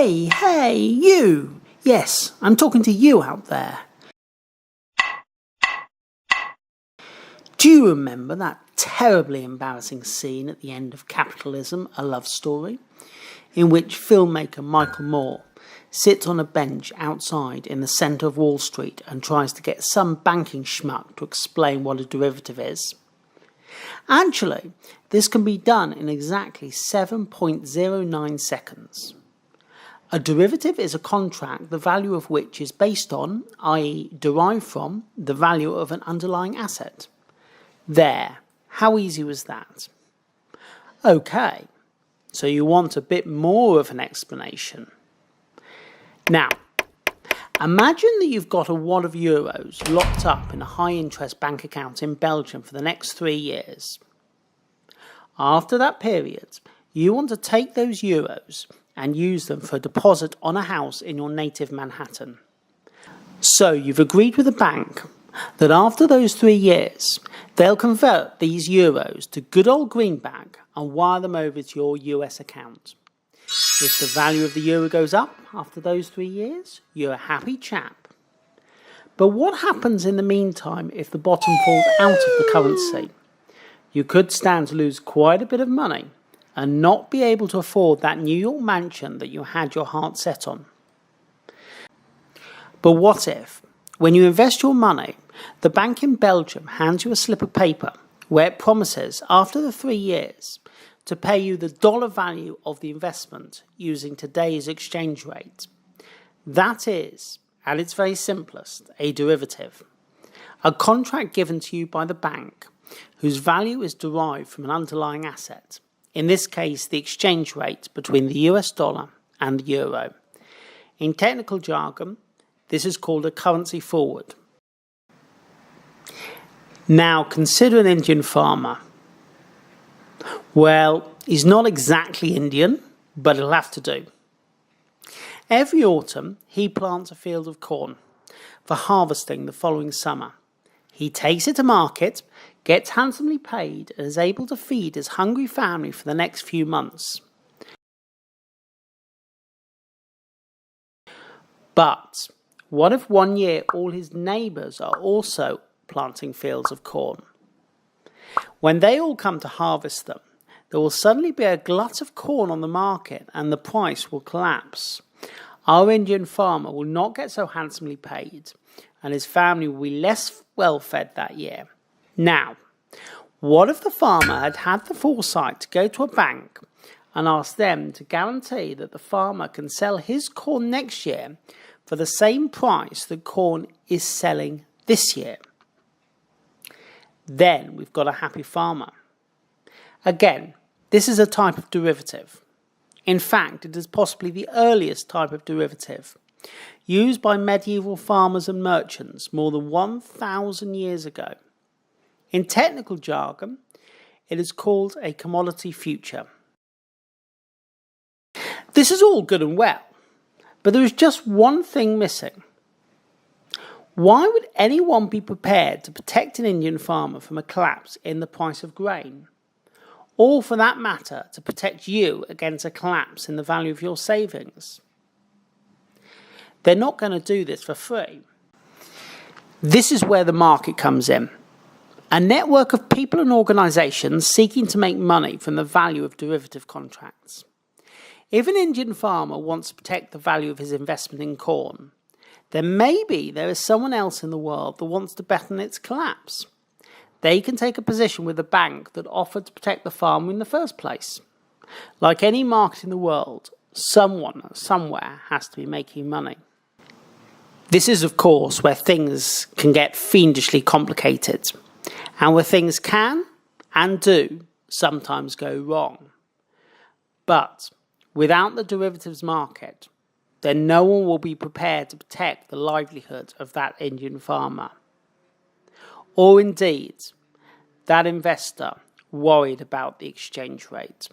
Hey, you! Yes, I'm talking to you out there. Do you remember that terribly embarrassing scene at the end of Capitalism, A Love Story, in which filmmaker Michael Moore sits on a bench outside in the centre of Wall Street and tries to get some banking schmuck to explain what a derivative is? Actually, this can be done in exactly 7.09 seconds. A derivative is a contract the value of which is based on, i.e. derived from, the value of an underlying asset. There, how easy was that? Okay, so you want a bit more of an explanation. Now, imagine that you've got a wad of euros locked up in a high-interest bank account in Belgium for the next 3 years. After that period, you want to take those euros and use them for a deposit on a house in your native Manhattan. So you've agreed with the bank that after those 3 years, they'll convert these euros to good old greenback and wire them over to your US account. If the value of the euro goes up after those 3 years, you're a happy chap. But what happens in the meantime if the bottom falls out of the currency? You could stand to lose quite a bit of money and not be able to afford that New York mansion that you had your heart set on. But what if, when you invest your money, the bank in Belgium hands you a slip of paper where it promises, after the 3 years, to pay you the dollar value of the investment using today's exchange rate? That is, at its very simplest, a derivative. A contract given to you by the bank whose value is derived from an underlying asset. In this case, the exchange rate between the US dollar and the euro. In technical jargon, this is called a currency forward. Now, consider an Indian farmer. Well, he's not exactly Indian, but it'll have to do. Every autumn, he plants a field of corn for harvesting the following summer. He takes it to market, gets handsomely paid, and is able to feed his hungry family for the next few months. But what if one year all his neighbours are also planting fields of corn? When they all come to harvest them, there will suddenly be a glut of corn on the market and the price will collapse. Our Indian farmer will not get so handsomely paid, and his family will be less well fed that year. Now, what if the farmer had had the foresight to go to a bank and ask them to guarantee that the farmer can sell his corn next year for the same price that corn is selling this year? Then we've got a happy farmer. Again, this is a type of derivative. In fact, it is possibly the earliest type of derivative, used by medieval farmers and merchants more than 1,000 years ago. In technical jargon, it is called a commodity future. This is all good and well, but there is just one thing missing. Why would anyone be prepared to protect an Indian farmer from a collapse in the price of grain? Or, for that matter, to protect you against a collapse in the value of your savings? They're not going to do this for free. This is where the market comes in. A network of people and organisations seeking to make money from the value of derivative contracts. If an Indian farmer wants to protect the value of his investment in corn, then maybe there is someone else in the world that wants to bet on its collapse. They can take a position with the bank that offered to protect the farmer in the first place. Like any market in the world, someone somewhere has to be making money. This is, of course, where things can get fiendishly complicated, and where things can and do sometimes go wrong. But without the derivatives market, then no one will be prepared to protect the livelihood of that Indian farmer. Or indeed, that investor worried about the exchange rate.